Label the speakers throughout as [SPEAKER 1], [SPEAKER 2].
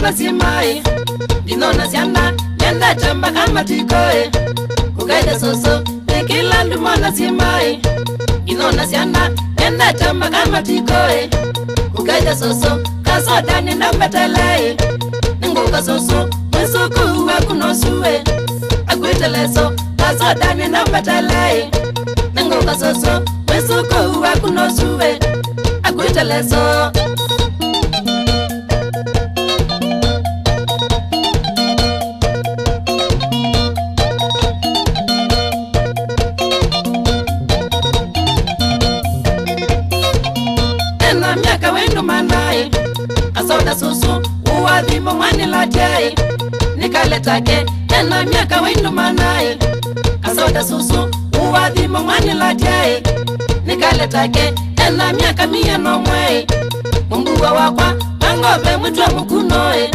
[SPEAKER 1] mona simai dinona siana nenda chamba kama tikoe kugaida soso nikila mona simai dinona siana nenda chamba kama tikoe kugaida soso kasoda nenda mbetele nguka soso msuku wa kunosue agweteleso kasoda nenda mbetele nguka soso msuku wa kunosue agweteleso kasoda susu uwadhi mwani latai nikaletake tena miaka wendo manai kasoda susu uwadhi mwani latai nikaletake tena miaka 100 mumbuwa wakwa angove mutwa mukunoe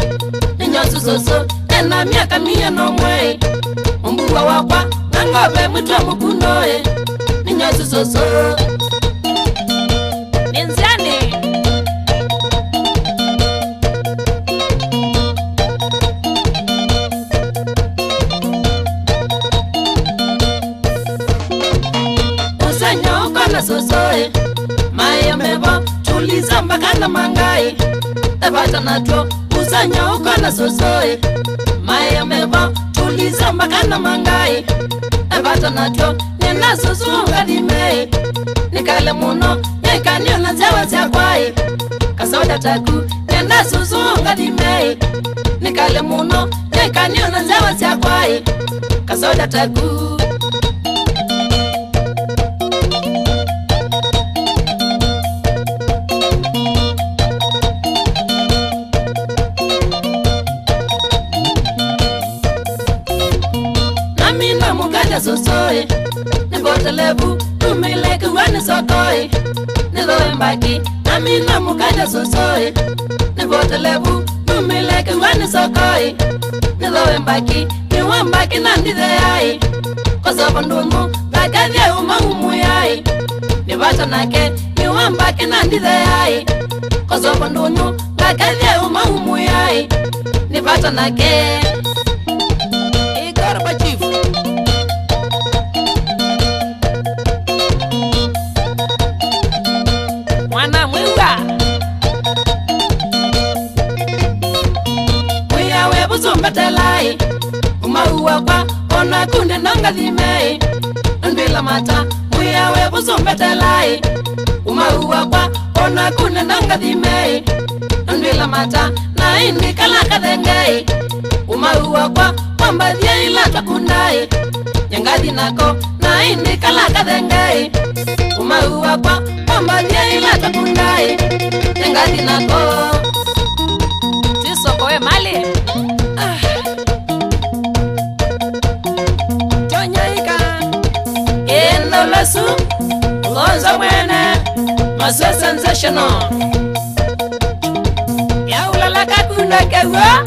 [SPEAKER 1] ninyosu susu tena miaka 100 mumbuwa wakwa angove mutwa mukunoe ninyosu susu Nenzane sosoe maya mebo tuliza mbakana mangai tabata natwo usanya ukona sosoe maya mebo tuliza mbakana mangai tabata natwo nena susunga dime nikale muno nekanyo na zawa za kwai kasoda taku nena susunga dime nikale muno nekanyo na zawa za kwai kasoda taku sosoe nibotelebu tumeleke wane sokoe niloe mbaki namina mukaja sosoe nibotelebu tumeleke wane sokoe niloe mbaki niwa mbaki nandithe yai kosobo ndungu kakadhia umu yai nibata nake niwa mbaki nandithe yai kosobo ndungu kakadhia umu yai nibata nake Igor Bachifu Mbatelai umauwa kwa ona kunde nanga dhimei ndila mata uya webuzo mbatelai umauwa kwa ona kunde nanga dhimei ndila mata na indi kalaka dhengei umauwa kwa kwamba dhia ila takundai nyangadhi nako na indi kalaka dhengei umauwa kwa kwamba dhia ila takundai nyangadhi nako Sisoko we mali Su Lonza mwene Maswe sensational Ya ulala kakuna kewa